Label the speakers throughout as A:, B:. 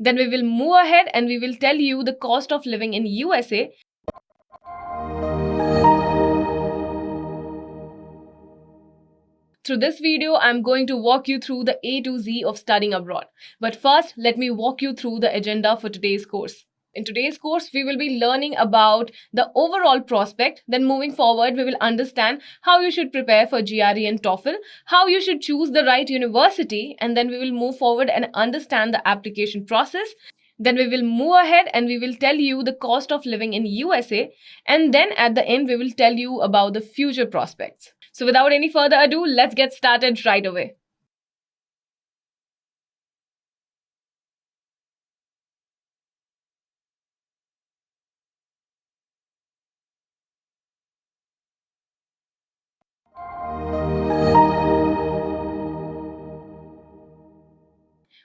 A: Then we will move ahead and we will tell you the cost of living in USA. Through this video, I'm going to walk you through the A to Z of studying abroad. But first, let me walk you through the agenda for today's course. In today's course, we will be learning about the overall prospect. Then moving forward, we will understand how you should prepare for GRE and TOEFL, how you should choose the right university, and then we will move forward and understand the application process. Then we will move ahead and we will tell you the cost of living in USA. And then at the end, we will tell you about the future prospects. So without any further ado, let's get started right away.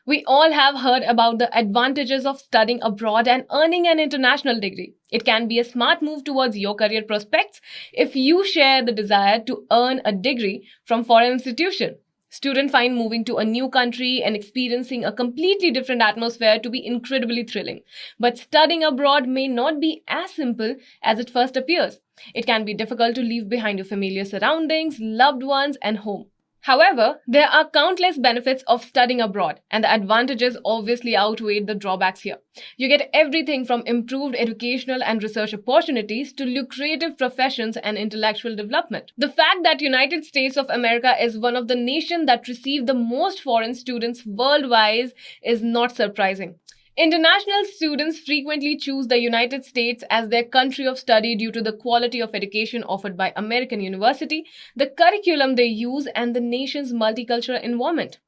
A: We all have heard about the advantages of studying abroad and earning an international degree. It can be a smart move towards your career prospects if you share the desire to earn a degree from foreign institution. Students find moving to a new country and experiencing a completely different atmosphere to be incredibly thrilling. But studying abroad may not be as simple as it first appears. It can be difficult to leave behind your familiar surroundings, loved ones, and home. However, there are countless benefits of studying abroad, and the advantages obviously outweigh the drawbacks here. You get everything from improved educational and research opportunities to lucrative professions and intellectual development. The fact that United States of America is one of the nations that receive the most foreign students worldwide is not surprising. International students frequently choose the United States as their country of study due to the quality of education offered by American university, the curriculum they use, and the nation's multicultural environment.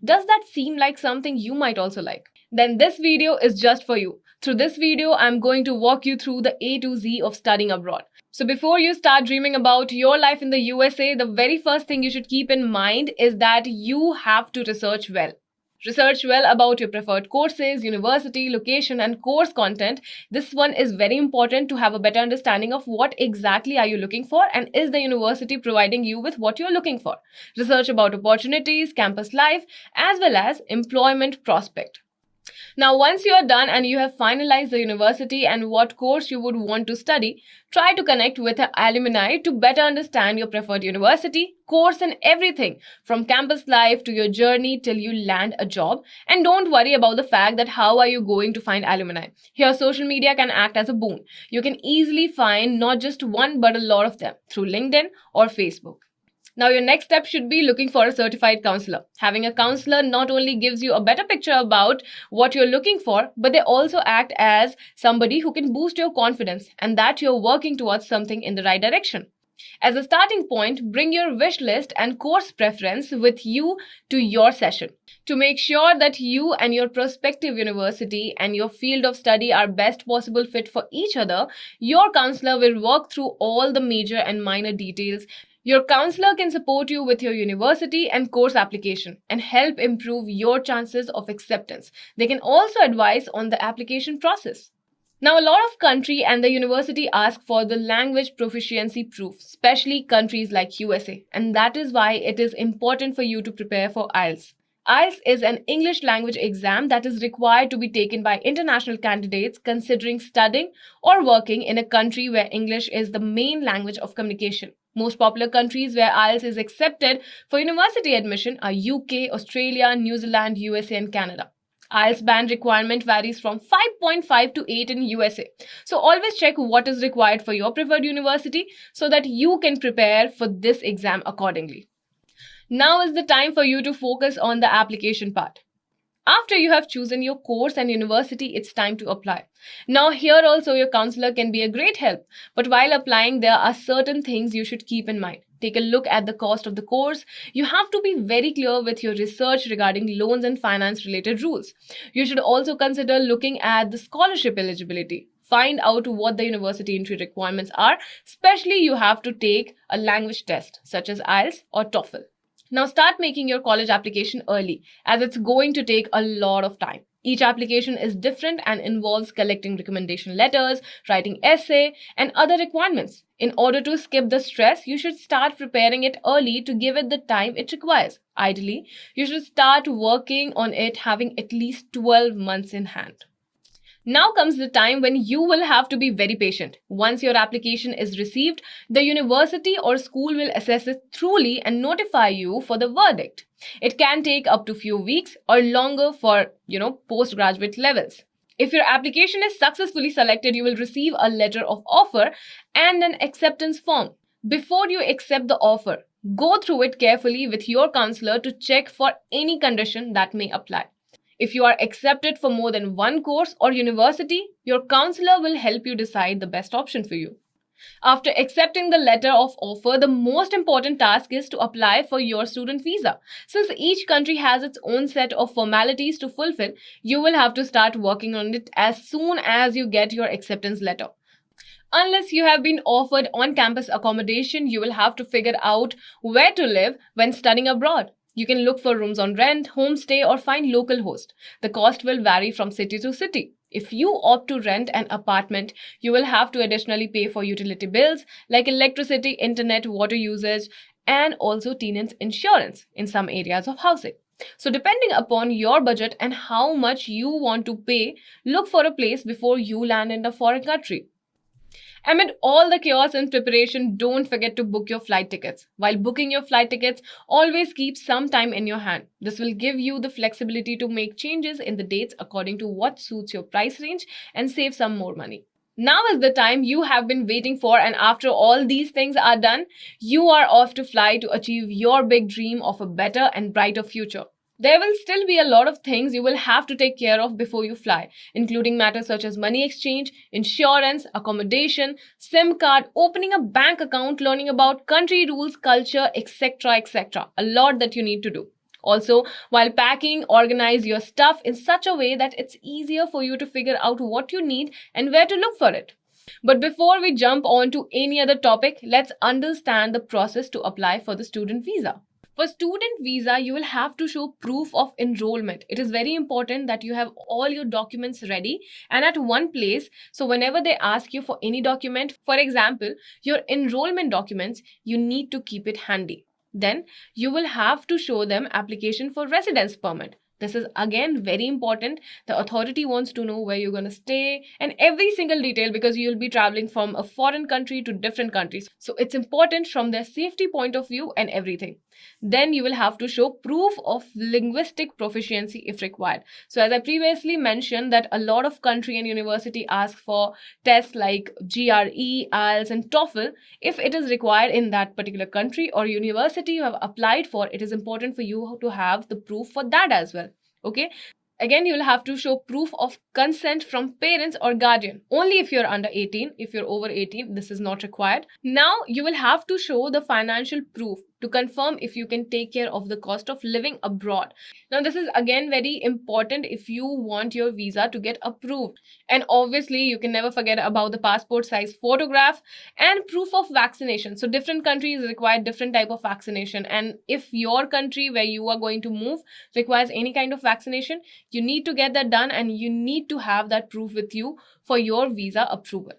A: Does that seem like something you might also like? Then this video is just for you. Through this video, I'm going to walk you through the A to Z of studying abroad. So before you start dreaming about your life in the USA, the very first thing you should keep in mind is that you have to research well. Research well about your preferred courses, university, location, and course content. This one is very important to have a better understanding of what exactly are you looking for and is the university providing you with what you're looking for. Research about opportunities, campus life, as well as employment prospect. Now, once you are done and you have finalized the university and what course you would want to study, try to connect with an alumni to better understand your preferred university, course, and everything from campus life to your journey till you land a job. And don't worry about the fact that how are you going to find alumni. Here, social media can act as a boon. You can easily find not just one but a lot of them through LinkedIn or Facebook. Now, your next step should be looking for a certified counselor. Having a counselor not only gives you a better picture about what you're looking for, but they also act as somebody who can boost your confidence and that you're working towards something in the right direction. As a starting point, bring your wish list and course preference with you to your session. To make sure that you and your prospective university and your field of study are best possible fit for each other, your counselor will work through all the major and minor details. Your counselor can support you with your university and course application and help improve your chances of acceptance. They can also advise on the application process. Now, a lot of country and the university ask for the language proficiency proof, especially countries like USA, and that is why it is important for you to prepare for IELTS. IELTS is an English language exam that is required to be taken by international candidates considering studying or working in a country where English is the main language of communication. Most popular countries where IELTS is accepted for university admission are UK, Australia, New Zealand, USA, and Canada. IELTS band requirement varies from 5.5 to 8 in USA. So always check what is required for your preferred university so that you can prepare for this exam accordingly. Now is the time for you to focus on the application part. After you have chosen your course and university, it's time to apply. Now here also your counselor can be a great help, but while applying there are certain things you should keep in mind. Take a look at the cost of the course. You have to be very clear with your research regarding loans and finance related rules. You should also consider looking at the scholarship eligibility. Find out what the university entry requirements are, especially you have to take a language test such as IELTS or TOEFL. Now start making your college application early as it's going to take a lot of time. Each application is different and involves collecting recommendation letters, writing essay, and other requirements. In order to skip the stress, you should start preparing it early to give it the time it requires. Ideally, you should start working on it having at least 12 months in hand. Now comes the time when you will have to be very patient. Once your application is received, the university or school will assess it thoroughly and notify you for the verdict. It can take up to few weeks or longer for, postgraduate levels. If your application is successfully selected, you will receive a letter of offer and an acceptance form. Before you accept the offer, go through it carefully with your counselor to check for any condition that may apply. If you are accepted for more than one course or university, your counselor will help you decide the best option for you. After accepting the letter of offer, the most important task is to apply for your student visa. Since each country has its own set of formalities to fulfill, you will have to start working on it as soon as you get your acceptance letter. Unless you have been offered on-campus accommodation, you will have to figure out where to live when studying abroad. You can look for rooms on rent, homestay, or find local host. The cost will vary from city to city. If you opt to rent an apartment, you will have to additionally pay for utility bills like electricity, internet, water usage, and also tenants insurance in some areas of housing. So depending upon your budget and how much you want to pay, look for a place before you land in a foreign country. Amid all the chaos and preparation, don't forget to book your flight tickets. While booking your flight tickets, always keep some time in your hand. This will give you the flexibility to make changes in the dates according to what suits your price range and save some more money. Now is the time you have been waiting for, and after all these things are done, you are off to fly to achieve your big dream of a better and brighter future. There will still be a lot of things you will have to take care of before you fly, including matters such as money exchange, insurance, accommodation, SIM card, opening a bank account, learning about country rules, culture, etc. etc. A lot that you need to do. Also, while packing, organize your stuff in such a way that it's easier for you to figure out what you need and where to look for it. But before we jump on to any other topic, let's understand the process to apply for the student visa. For student visa, you will have to show proof of enrollment. It is very important that you have all your documents ready and at one place. So whenever they ask you for any document, for example, your enrollment documents, you need to keep it handy. Then you will have to show them application for residence permit. This is again very important. The authority wants to know where you're going to stay and every single detail because you'll be traveling from a foreign country to different countries. So it's important from their safety point of view and everything. Then you will have to show proof of linguistic proficiency if required. So as I previously mentioned that a lot of country and university ask for tests like GRE, IELTS and TOEFL. If it is required in that particular country or university you have applied for, it is important for you to have the proof for that as well. Okay. Again, you will have to show proof of consent from parents or guardian. Only if you're under 18. If you're over 18, this is not required. Now, you will have to show the financial proof to confirm if you can take care of the cost of living abroad. Now, this is again very important if you want your visa to get approved. And obviously, you can never forget about the passport size photograph and proof of vaccination. So, different countries require different type of vaccination. And if your country where you are going to move requires any kind of vaccination, you need to get that done and you need to have that proof with you for your visa approval.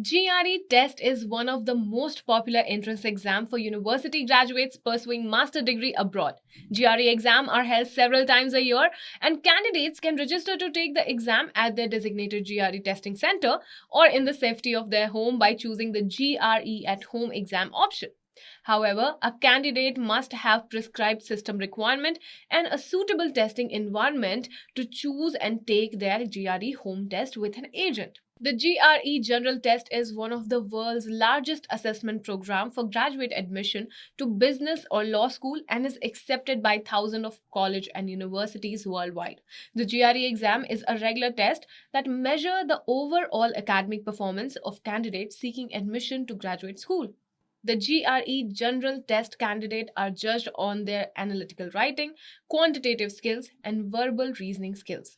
A: GRE test is one of the most popular entrance exam for university graduates pursuing master degree abroad. GRE exam are held several times a year and candidates can register to take the exam at their designated GRE testing center or in the safety of their home by choosing the GRE at home exam option. However, a candidate must have prescribed system requirement and a suitable testing environment to choose and take their GRE home test with an agent. The GRE General Test is one of the world's largest assessment program for graduate admission to business or law school and is accepted by thousands of colleges and universities worldwide. The GRE exam is a regular test that measures the overall academic performance of candidates seeking admission to graduate school. The GRE General Test candidates are judged on their analytical writing, quantitative skills, and verbal reasoning skills.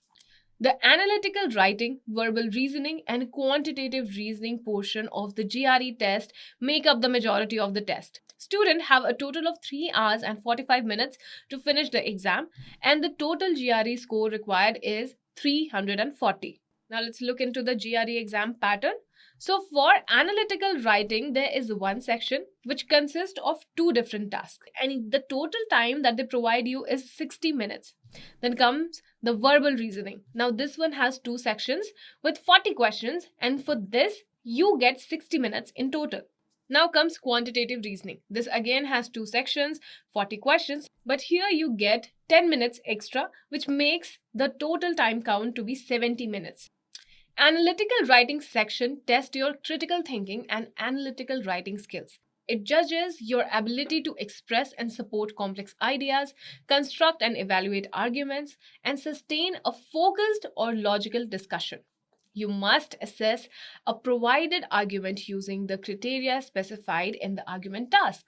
A: The analytical writing, verbal reasoning, and quantitative reasoning portion of the GRE test make up the majority of the test. Students have a total of 3 hours and 45 minutes to finish the exam, and the total GRE score required is 340. Now let's look into the GRE exam pattern. So for analytical writing, there is one section which consists of two different tasks, and the total time that they provide you is 60 minutes. Then comes the verbal reasoning. Now this one has two sections with 40 questions, and for this you get 60 minutes in total. Now comes quantitative reasoning. This again has two sections, 40 questions, but here you get 10 minutes extra, which makes the total time count to be 70 minutes. Analytical writing section tests your critical thinking and analytical writing skills. It judges your ability to express and support complex ideas, construct and evaluate arguments, and sustain a focused or logical discussion. You must assess a provided argument using the criteria specified in the argument task.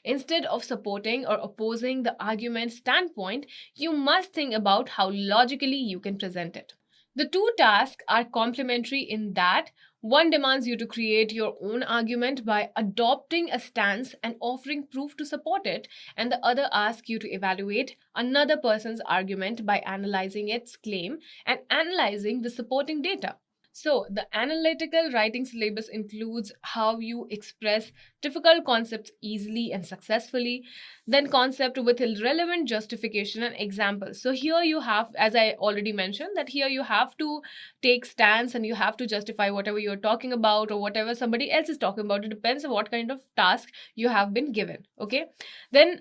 A: Instead of supporting or opposing the argument standpoint, you must think about how logically you can present it. The two tasks are complementary in that one demands you to create your own argument by adopting a stance and offering proof to support it, and the other asks you to evaluate another person's argument by analyzing its claim and analyzing the supporting data. So, the analytical writing syllabus includes how you express difficult concepts easily and successfully, then concept with relevant justification and examples. So here you have, as I already mentioned, that here you have to take stance and you have to justify whatever you're talking about or whatever somebody else is talking about. It depends on what kind of task you have been given. Okay. Then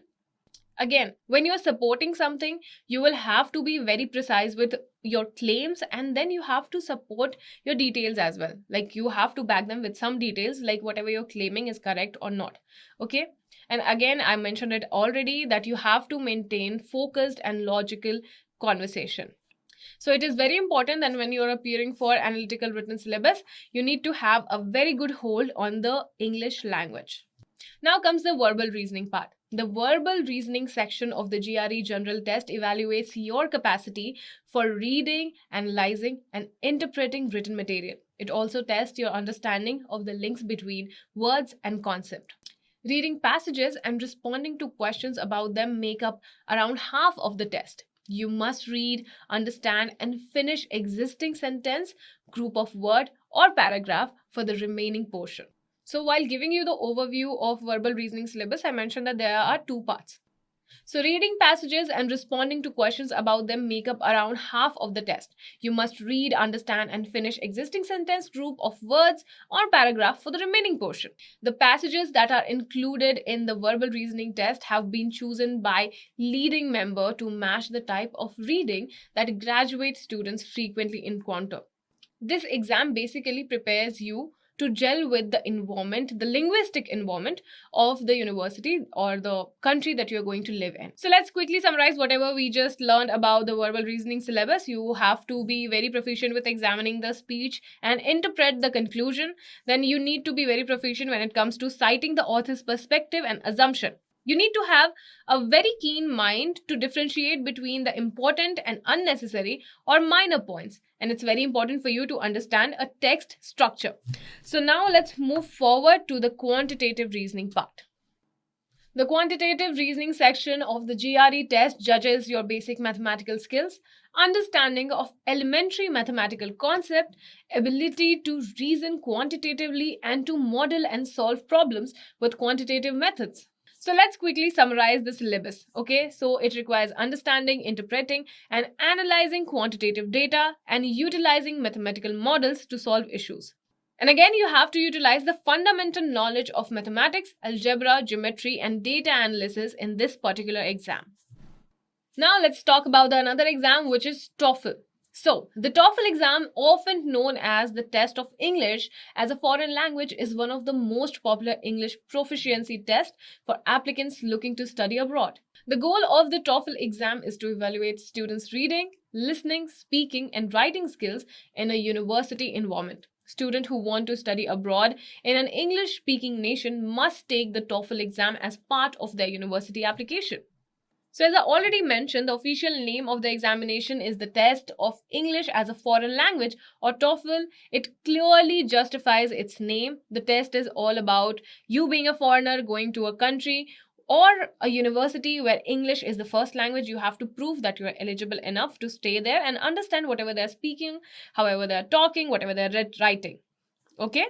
A: again, when you're supporting something, you will have to be very precise with your claims, and then you have to support your details as well. Like you have to back them with some details, like whatever you're claiming is correct or not. Okay. And again, I mentioned it already that you have to maintain focused and logical conversation. So it is very important that when you're appearing for analytical written syllabus, you need to have a very good hold on the English language. Now comes the verbal reasoning part. The verbal reasoning section of the GRE general test evaluates your capacity for reading, analyzing, and interpreting written material. It also tests your understanding of the links between words and concept. Reading passages and responding to questions about them make up around half of the test. You must read, understand, and finish existing sentence, group of word, or paragraph for the remaining portion. So while giving you the overview of verbal reasoning syllabus, I mentioned that there are two parts. So reading passages and responding to questions about them make up around half of the test. You must read, understand, and finish existing sentence, group of words, or paragraph for the remaining portion. The passages that are included in the verbal reasoning test have been chosen by leading member to match the type of reading that graduate students frequently encounter. This exam basically prepares you to gel with the environment, the linguistic environment of the university or the country that you're going to live in. So let's quickly summarize whatever we just learned about the verbal reasoning syllabus. You have to be very proficient with examining the speech and interpret the conclusion. Then you need to be very proficient when it comes to citing the author's perspective and assumption. You need to have a very keen mind to differentiate between the important and unnecessary or minor points. And it's very important for you to understand a text structure. So now let's move forward to the quantitative reasoning part. The quantitative reasoning section of the GRE test judges your basic mathematical skills, understanding of elementary mathematical concept, ability to reason quantitatively, and to model and solve problems with quantitative methods. So let's quickly summarize the syllabus. Okay, so it requires understanding, interpreting, and analyzing quantitative data and utilizing mathematical models to solve issues. And again, you have to utilize the fundamental knowledge of mathematics, algebra, geometry, and data analysis in this particular exam. Now let's talk about another exam, which is TOEFL. So, the TOEFL exam, often known as the test of English as a foreign language, is one of the most popular English proficiency tests for applicants looking to study abroad. The goal of the TOEFL exam is to evaluate students' reading, listening, speaking, and writing skills in a university environment. Students who want to study abroad in an English-speaking nation must take the TOEFL exam as part of their university application. So, as I already mentioned, the official name of the examination is the Test of English as a Foreign Language, or TOEFL. It clearly justifies its name. The test is all about you being a foreigner going to a country or a university where English is the first language. You have to prove that you are eligible enough to stay there and understand whatever they're speaking, however they're talking, whatever they're writing. Okay?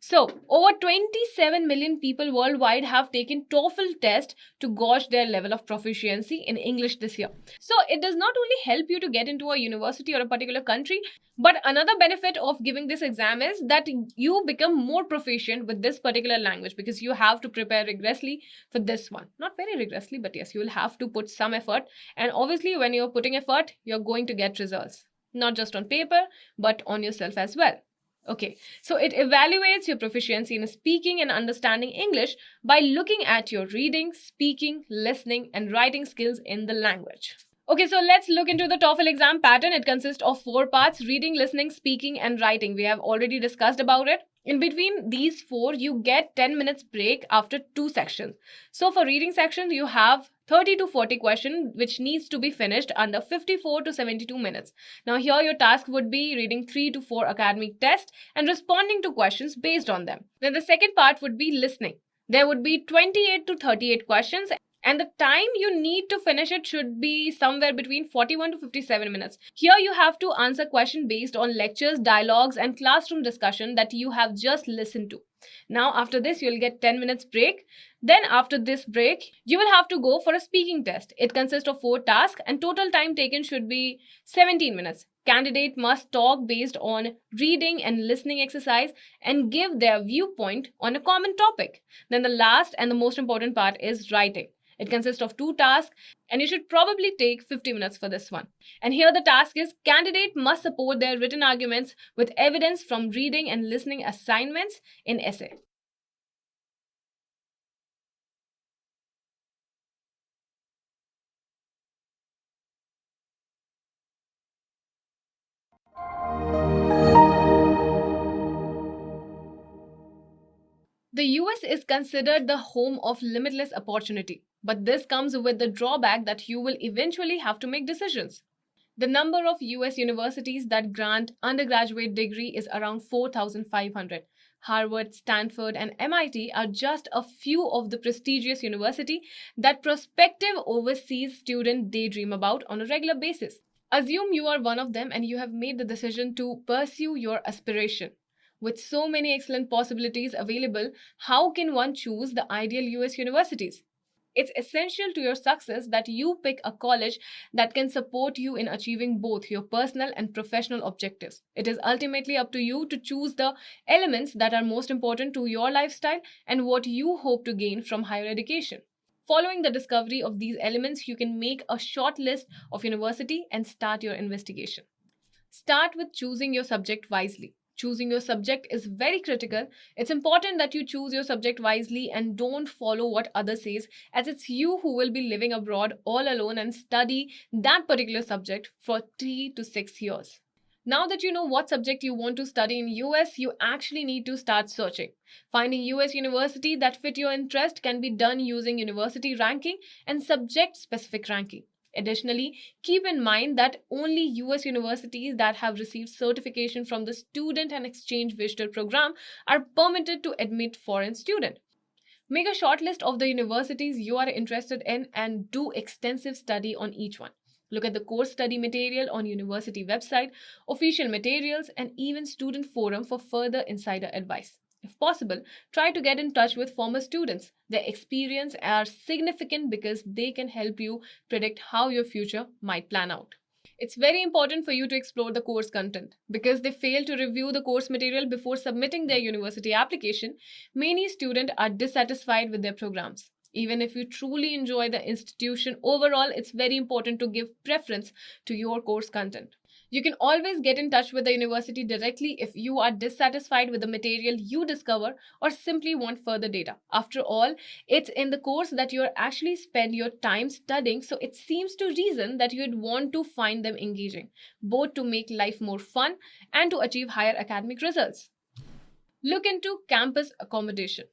A: So, over 27 million people worldwide have taken TOEFL test to gauge their level of proficiency in English this year. So, it does not only help you to get into a university or a particular country, but another benefit of giving this exam is that you become more proficient with this particular language because you have to prepare rigorously for this one. Not very rigorously, but yes, you will have to put some effort. And obviously, when you're putting effort, you're going to get results. Not just on paper, but on yourself as well. Okay, so it evaluates your proficiency in speaking and understanding English by looking at your reading, speaking, listening, and writing skills in the language. Okay, so let's look into the TOEFL exam pattern. It consists of 4 parts: reading, listening, speaking, and writing. We have already discussed about it. In between these 4, you get 10 minutes break after 2 sections. So for reading section, you have 30 to 40 questions which needs to be finished under 54 to 72 minutes. Now here your task would be reading 3 to 4 academic tests and responding to questions based on them. Then the second part would be listening. There would be 28 to 38 questions, and the time you need to finish it should be somewhere between 41 to 57 minutes. Here you have to answer questions based on lectures, dialogues, and classroom discussion that you have just listened to. Now after this, you'll get 10 minutes break. Then after this break, you will have to go for a speaking test. It consists of 4 tasks and total time taken should be 17 minutes. Candidate must talk based on reading and listening exercise and give their viewpoint on a common topic. Then the last and the most important part is writing. It consists of 2 tasks and you should probably take 50 minutes for this one. And here the task is candidate must support their written arguments with evidence from reading and listening assignments in essay. The US is considered the home of limitless opportunity, but this comes with the drawback that you will eventually have to make decisions. The number of US universities that grant undergraduate degree is around 4,500. Harvard, Stanford, and MIT are just a few of the prestigious universities that prospective overseas students daydream about on a regular basis. Assume you are one of them and you have made the decision to pursue your aspiration. With so many excellent possibilities available, how can one choose the ideal US universities? It's essential to your success that you pick a college that can support you in achieving both your personal and professional objectives. It is ultimately up to you to choose the elements that are most important to your lifestyle and what you hope to gain from higher education. Following the discovery of these elements, you can make a short list of university and start your investigation. Start with choosing your subject wisely. Choosing your subject is very critical. It's important that you choose your subject wisely and don't follow what others says, as it's you who will be living abroad all alone and study that particular subject for 3 to 6 years. Now that you know what subject you want to study in US, you actually need to start searching. Finding US university that fit your interest can be done using university ranking and subject specific ranking. Additionally, keep in mind that only US universities that have received certification from the Student and Exchange Visitor Program are permitted to admit foreign students. Make a short list of the universities you are interested in and do extensive study on each one. Look at the course study material on university website, official materials, and even student forum for further insider advice. If possible, try to get in touch with former students. Their experience are significant because they can help you predict how your future might plan out. It's very important for you to explore the course content. Because they fail to review the course material before submitting their university application, many students are dissatisfied with their programs. Even if you truly enjoy the institution, overall, it's very important to give preference to your course content. You can always get in touch with the university directly if you are dissatisfied with the material you discover or simply want further data. After all, it's in the course that you actually spend your time studying, so it seems to reason that you'd want to find them engaging, both to make life more fun and to achieve higher academic results. Look into campus accommodation.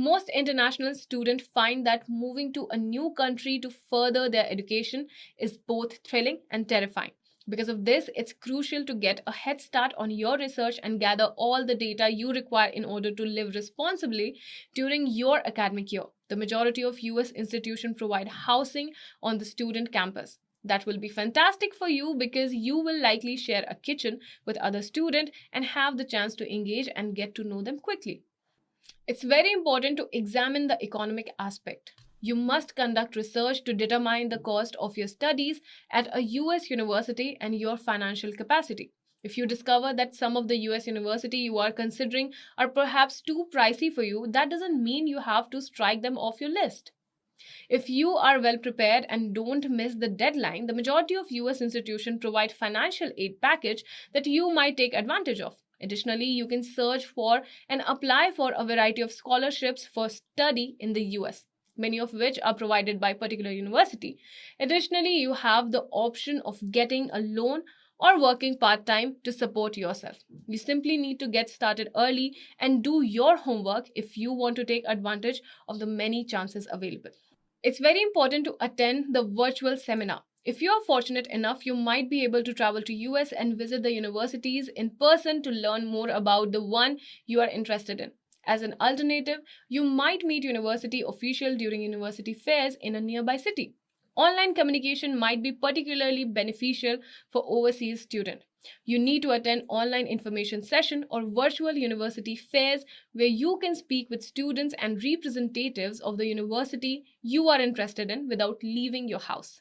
A: Most international students find that moving to a new country to further their education is both thrilling and terrifying. Because of this, it's crucial to get a head start on your research and gather all the data you require in order to live responsibly during your academic year. The majority of US institutions provide housing on the student campus. That will be fantastic for you because you will likely share a kitchen with other students and have the chance to engage and get to know them quickly. It's very important to examine the economic aspect. You must conduct research to determine the cost of your studies at a US university and your financial capacity. If you discover that some of the US university you are considering are perhaps too pricey for you, that doesn't mean you have to strike them off your list. If you are well prepared and don't miss the deadline, the majority of US institutions provide financial aid package that you might take advantage of. Additionally, you can search for and apply for a variety of scholarships for study in the US, many of which are provided by particular university. Additionally, you have the option of getting a loan or working part-time to support yourself. You simply need to get started early and do your homework if you want to take advantage of the many chances available. It's very important to attend the virtual seminar. If you are fortunate enough, you might be able to travel to US and visit the universities in person to learn more about the one you are interested in. As an alternative, you might meet university officials during university fairs in a nearby city. Online communication might be particularly beneficial for overseas students. You need to attend online information session or virtual university fairs where you can speak with students and representatives of the university you are interested in without leaving your house.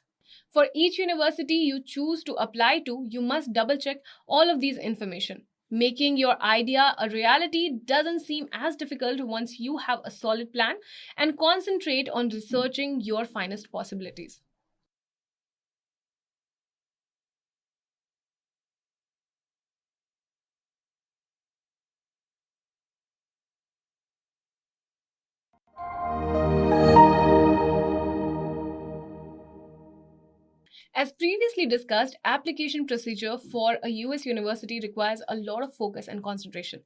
A: For each university you choose to apply to, you must double check all of these information. Making your idea a reality doesn't seem as difficult once you have a solid plan and concentrate on researching your finest possibilities. As previously discussed, application procedure for a US university requires a lot of focus and concentration.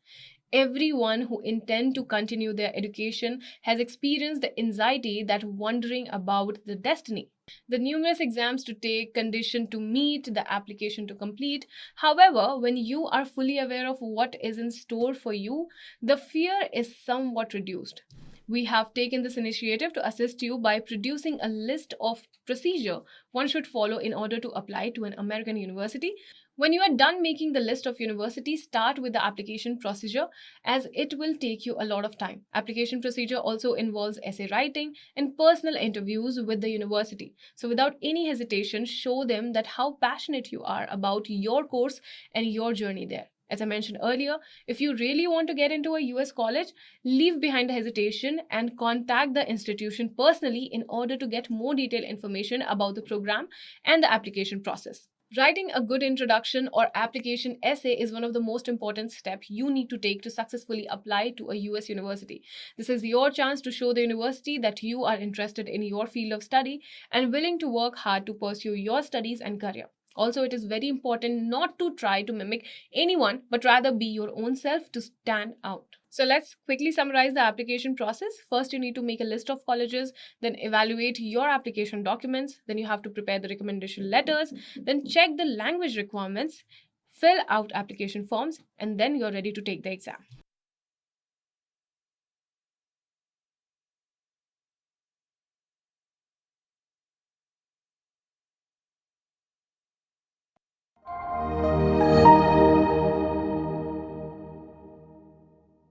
A: Everyone who intend to continue their education has experienced the anxiety that wondering about the destiny. The numerous exams to take, condition to meet, the application to complete. However, when you are fully aware of what is in store for you, the fear is somewhat reduced. We have taken this initiative to assist you by producing a list of procedure one should follow in order to apply to an American university. When you are done making the list of universities, start with the application procedure as it will take you a lot of time. Application procedure also involves essay writing and personal interviews with the university. So without any hesitation, show them that how passionate you are about your course and your journey there. As I mentioned earlier, if you really want to get into a US college, leave behind the hesitation and contact the institution personally in order to get more detailed information about the program and the application process. Writing a good introduction or application essay is one of the most important steps you need to take to successfully apply to a US university. This is your chance to show the university that you are interested in your field of study and willing to work hard to pursue your studies and career. Also, it is very important not to try to mimic anyone, but rather be your own self to stand out. So let's quickly summarize the application process. First, you need to make a list of colleges, then evaluate your application documents, then you have to prepare the recommendation letters, then check the language requirements, fill out application forms, and then you're ready to take the exam.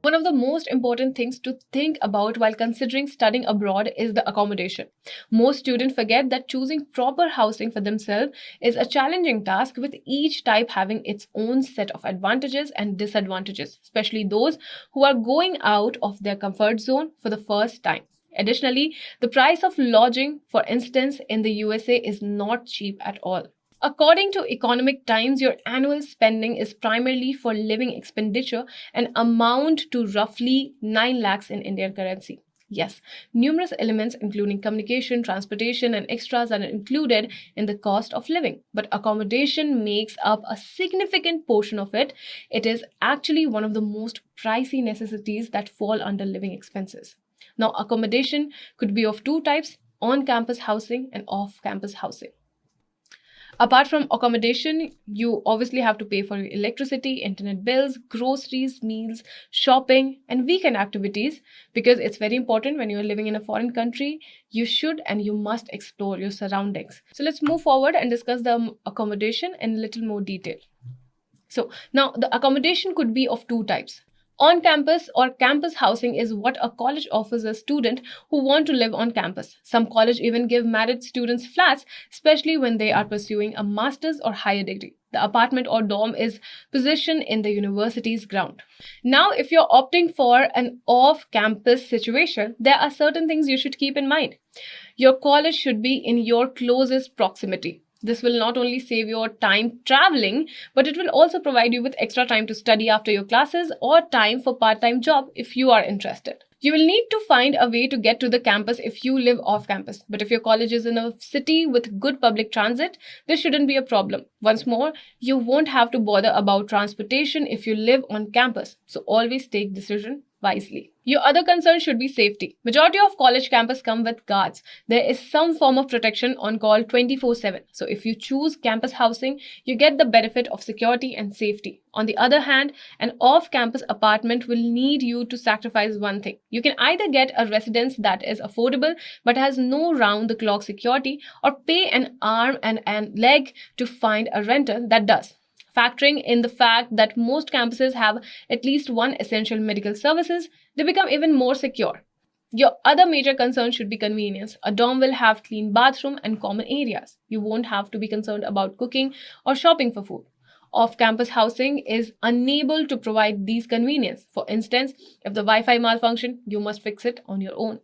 A: One of the most important things to think about while considering studying abroad is the accommodation. Most students forget that choosing proper housing for themselves is a challenging task, with each type having its own set of advantages and disadvantages, especially those who are going out of their comfort zone for the first time. Additionally, the price of lodging, for instance, in the USA is not cheap at all. According to Economic Times, your annual spending is primarily for living expenditure and amount to roughly 9 lakhs in Indian currency. Yes, numerous elements including communication, transportation and extras are included in the cost of living, but accommodation makes up a significant portion of it. It is actually one of the most pricey necessities that fall under living expenses. Now, accommodation could be of two types: on-campus housing and off-campus housing. Apart from accommodation, you obviously have to pay for your electricity, internet bills, groceries, meals, shopping, and weekend activities, because it's very important when you're living in a foreign country. You should and you must explore your surroundings. So let's move forward and discuss the accommodation in a little more detail. So now the accommodation could be of two types. On-campus or campus housing is what a college offers a student who want to live on campus. Some college even give married students flats, especially when they are pursuing a master's or higher degree. The apartment or dorm is positioned in the university's ground. Now, if you're opting for an off-campus situation, there are certain things you should keep in mind. Your college should be in your closest proximity. This will not only save your time traveling, but it will also provide you with extra time to study after your classes or time for part-time job if you are interested. You will need to find a way to get to the campus if you live off campus. But if your college is in a city with good public transit, this shouldn't be a problem. Once more, you won't have to bother about transportation if you live on campus. So always take decision wisely. Your other concern should be safety. Majority of college campus come with guards. There is some form of protection on call 24/7. So if you choose campus housing, you get the benefit of security and safety. On the other hand, an off-campus apartment will need you to sacrifice one thing. You can either get a residence that is affordable but has no round-the-clock security, or pay an arm and a leg to find a rental that does. Factoring in the fact that most campuses have at least one essential medical services, they become even more secure. Your other major concern should be convenience. A dorm will have clean bathroom and common areas. You won't have to be concerned about cooking or shopping for food. Off-campus housing is unable to provide these conveniences. For instance, if the Wi-Fi malfunctions, you must fix it on your own.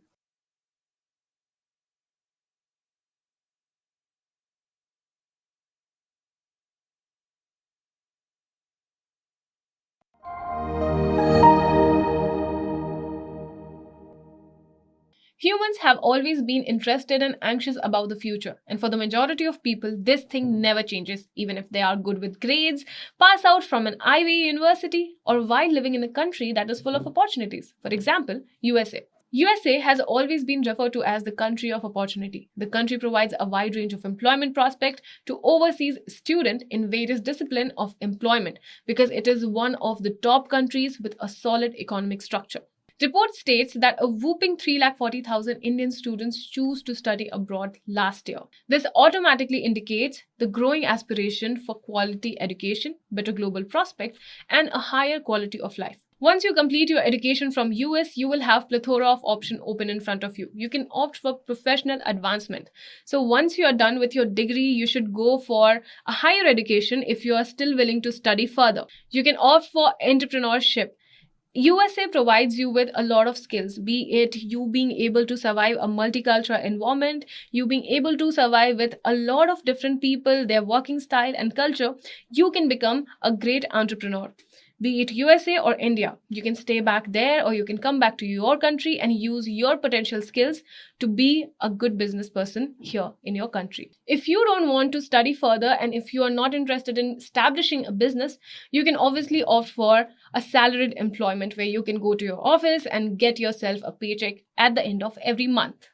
A: Humans have always been interested and anxious about the future, and for the majority of people, this thing never changes, even if they are good with grades, pass out from an Ivy University, or while living in a country that is full of opportunities. For example, USA. USA has always been referred to as the country of opportunity. The country provides a wide range of employment prospects to overseas students in various disciplines of employment because it is one of the top countries with a solid economic structure. Report states that a whopping 340,000 Indian students choose to study abroad last year. This automatically indicates the growing aspiration for quality education, better global prospect, and a higher quality of life. Once you complete your education from US, you will have plethora of options open in front of you. You can opt for professional advancement. So once you are done with your degree, you should go for a higher education if you are still willing to study further. You can opt for entrepreneurship. USA provides you with a lot of skills, be it you being able to survive a multicultural environment, you being able to survive with a lot of different people, their working style and culture. You can become a great entrepreneur. Be it USA or India, you can stay back there or you can come back to your country and use your potential skills to be a good business person here in your country. If you don't want to study further and if you are not interested in establishing a business, you can obviously opt for a salaried employment where you can go to your office and get yourself a paycheck at the end of every month.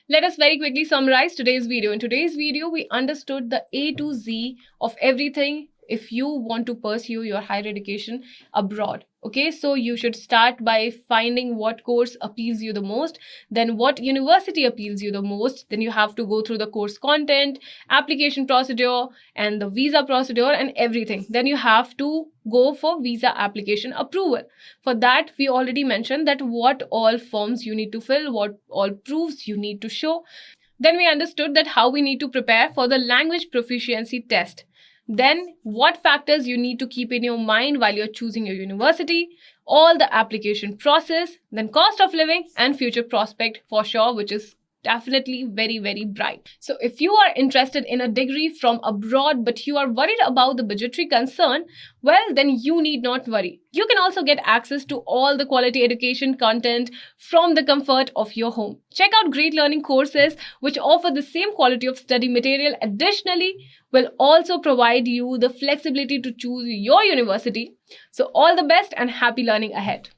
A: Let us very quickly summarize today's video. In today's video, we understood the A to Z of everything if you want to pursue your higher education abroad. Okay, so you should start by finding what course appeals you the most, then what university appeals you the most, then you have to go through the course content, application procedure, and the visa procedure and everything. Then you have to go for visa application approval. For that, we already mentioned that what all forms you need to fill, what all proofs you need to show. Then we understood that how we need to prepare for the language proficiency test. Then what factors you need to keep in your mind while you're choosing your university, all the application process, then cost of living and future prospect for sure, which is definitely very, very bright. So if you are interested in a degree from abroad but you are worried about the budgetary concern, well, then you need not worry. You can also get access to all the quality education content from the comfort of your home. Check out great learning courses which offer the same quality of study material. Additionally, will also provide you the flexibility to choose your university. So all the best and happy learning ahead.